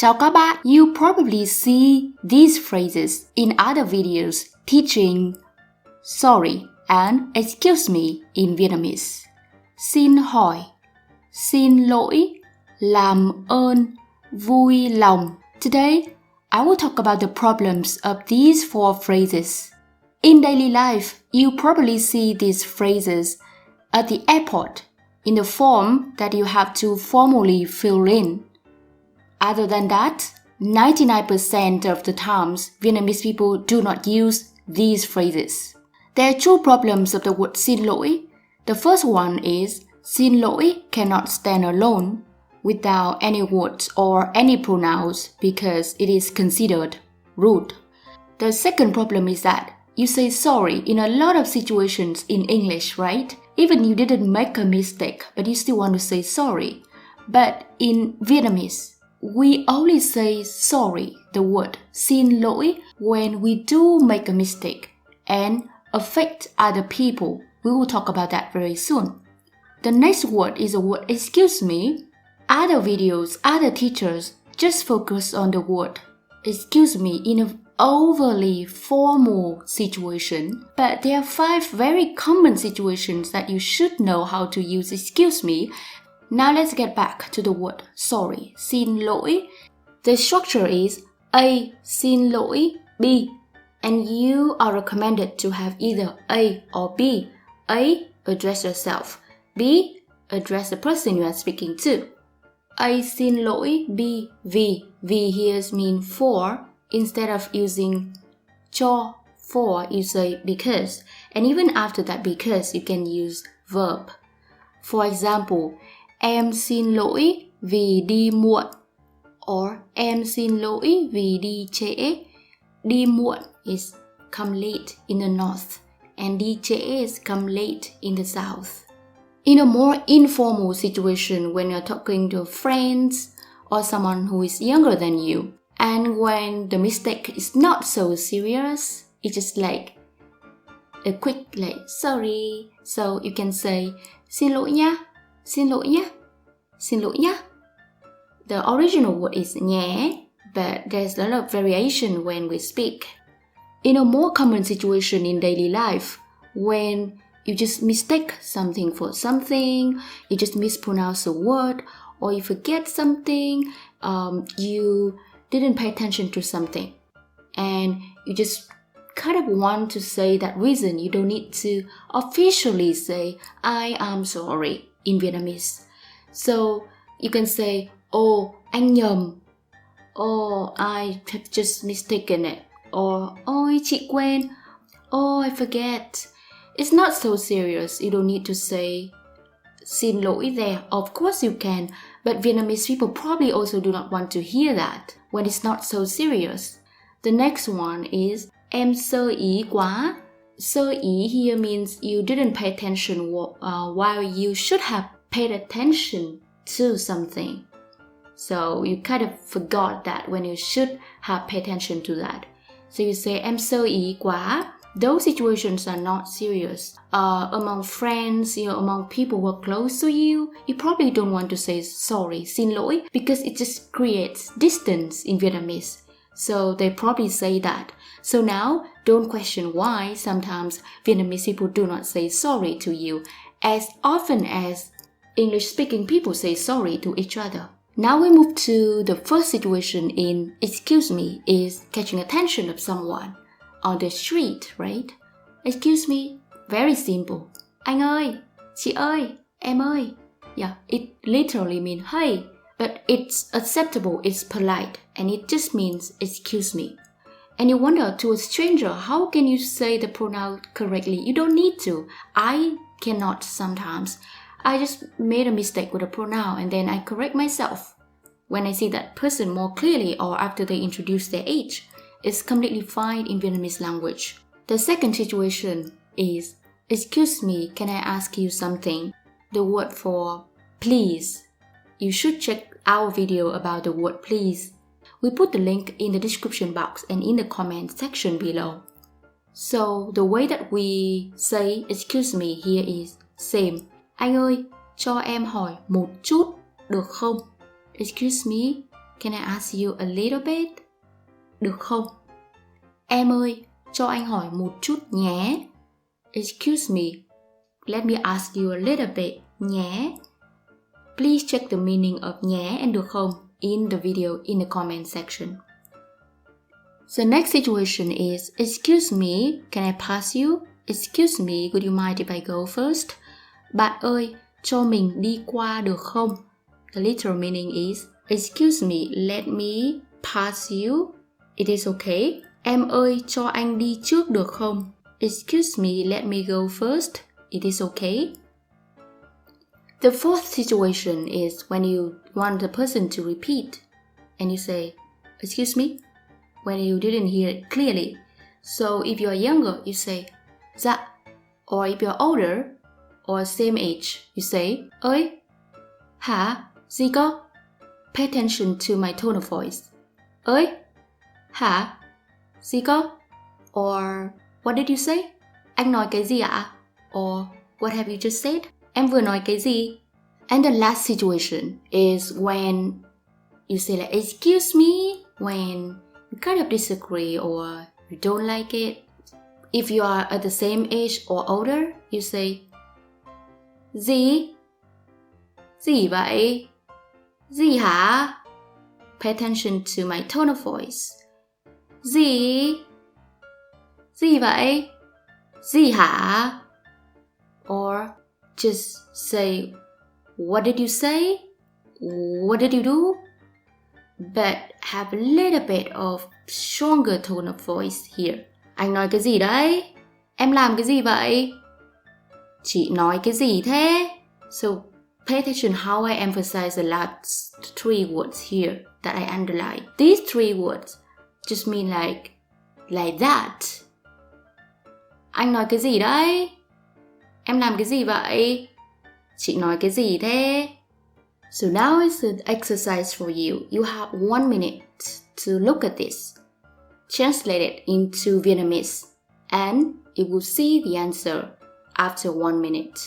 Chào các bạn! You probably see these phrases in other videos teaching sorry and excuse me in Vietnamese. Xin hỏi, xin lỗi, làm ơn, vui lòng. Today, I will talk about the problems of these four phrases. In daily life, you probably see these phrases at the airport in the form that you have to formally fill in. Other than that, 99% of the times, Vietnamese people do not use these phrases. There are two problems of the word xin lỗi. The first one is xin lỗi cannot stand alone without any words or any pronouns because it is considered rude. The second problem is that you say sorry in a lot of situations in English, right? Even you didn't make a mistake, but you still want to say sorry. But in Vietnamese, we only say sorry, the word xin lỗi, when we do make a mistake and affect other people. We will talk about that very soon. The next word is the word excuse me. Other videos, other teachers just focus on the word excuse me in an overly formal situation. But there are 5 very common situations that you should know how to use excuse me. Now let's get back to the word sorry, xin lỗi. The structure is A. Xin lỗi, B. And you are recommended to have either A or B. A. Address yourself. B. Address the person you are speaking to. A. Xin lỗi, B. V. V here means for. Instead of using cho, for, you say because. And even after that because, you can use verb. For example, em xin lỗi vì đi muộn. Or em xin lỗi vì đi trễ. Đi muộn is come late in the north. And đi trễ is come late in the south. In a more informal situation when you're talking to friends or someone who is younger than you, and when the mistake is not so serious, it's just like a quick sorry. So you can say xin lỗi nha, xin lỗi nhé, xin lỗi nhé. The original word is nhé, but there's a lot of variation when we speak. In a more common situation in daily life, when you just mistake something for something, you just mispronounce a word, or you forget something, you didn't pay attention to something, and you just kind of want to say that reason, you don't need to officially say, I am sorry in Vietnamese. So you can say, oh, anh nhầm, oh, I have just mistaken it, or ôi, chị quên, oh, I forget. It's not so serious, you don't need to say xin lỗi there. Of course you can, but Vietnamese people probably also do not want to hear that when it's not so serious. The next one is em sơ ý quá. Sơ ý here means you didn't pay attention while you should have paid attention to something. So you kind of forgot that when you should have paid attention to that. So you say em sơ ý quá. Those situations are not serious. Among friends, among people who are close to you, you probably don't want to say sorry, xin lỗi, because it just creates distance in Vietnamese. So they probably say that. So now, don't question why sometimes Vietnamese people do not say sorry to you as often as English-speaking people say sorry to each other. Now we move to the first situation in excuse me is catching attention of someone on the street, right? Excuse me, very simple. Anh ơi, chị ơi, em ơi. Yeah, it literally means hey, but it's acceptable, it's polite, and it just means excuse me. And you wonder, to a stranger, how can you say the pronoun correctly? You don't need to. I cannot sometimes. I just made a mistake with a pronoun and then I correct myself. When I see that person more clearly or after they introduce their age, it's completely fine in Vietnamese language. The second situation is, excuse me, can I ask you something? The word for please. You should check our video about the word please. We put the link in the description box and in the comment section below. So the way that we say excuse me here is same. Anh ơi, cho em hỏi một chút được không? Excuse me, can I ask you a little bit? Được không? Em ơi, cho anh hỏi một chút nhé. Excuse me, let me ask you a little bit nhé. Please check the meaning of nhé and được không in the video in the comment section. The next situation is, excuse me, can I pass you? Excuse me, would you mind if I go first? Bạn ơi, cho mình đi qua được không? The literal meaning is, excuse me, let me pass you. It is okay. Em ơi, cho anh đi trước được không? Excuse me, let me go first. It is okay. The fourth situation is when you want the person to repeat and you say, excuse me, when you didn't hear it clearly. So if you are younger, you say, dạ. Or if you're older or same age, you say, ơi, hả, gì cơ? Pay attention to my tone of voice. Ơi, hả, gì cơ? Or what did you say? Anh nói cái gì ạ? Or what have you just said? Em vừa nói cái gì? And the last situation is when you say like, excuse me, when you kind of disagree or you don't like it. If you are at the same age or older, you say, gì? Gì vậy? Gì hả? Pay attention to my tone of voice. Gì? Gì vậy? Gì hả? Or just say, what did you say? What did you do? But have a little bit of stronger tone of voice here. Anh nói cái gì đấy? Em làm cái gì vậy? Chị nói cái gì thế? So pay attention how I emphasize the last three words here that I underline. These three words just mean like that. Anh nói cái gì đấy? Em làm cái gì vậy? Chị nói cái gì thế? So now is an exercise for you. You have 1 minute to look at this. Translate it into Vietnamese and you will see the answer after 1 minute.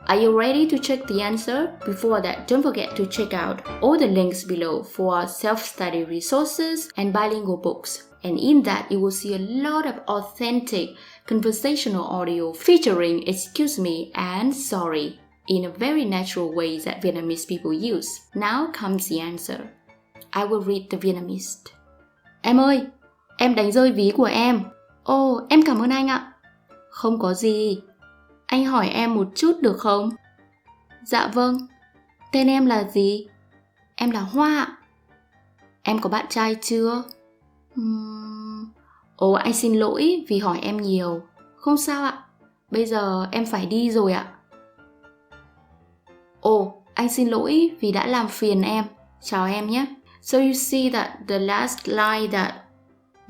Are you ready to check the answer? Before that, don't forget to check out all the links below for self-study resources and bilingual books. And in that, you will see a lot of authentic conversational audio featuring excuse me and sorry in a very natural way that Vietnamese people use. Now comes the answer. I will read the Vietnamese. Em ơi, em đánh rơi ví của em. Ồ, em cảm ơn anh ạ. Không có gì. Anh hỏi em một chút được không? Dạ vâng. Tên em là gì? Em là Hoa ạ. Em có bạn trai chưa? Ồ, anh xin lỗi vì hỏi em nhiều. Không sao ạ. Bây giờ em phải đi rồi ạ. Ồ, anh xin lỗi vì đã làm phiền em. Chào em nhé. So you see that the last line that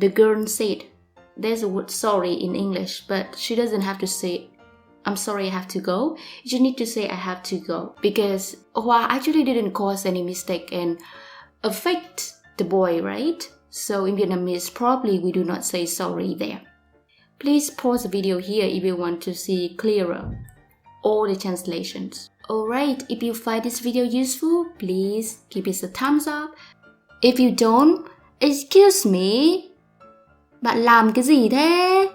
the girl said, there's a word sorry in English, but she doesn't have to say I'm sorry I have to go. You just need to say I have to go. Because Hoa actually didn't cause any mistake and affect the boy, right? So in Vietnamese, probably we do not say sorry there. Please pause the video here if you want to see clearer all the translations. Alright, if you find this video useful, please give it a thumbs up. If you don't, excuse me. Bạn làm cái gì thế?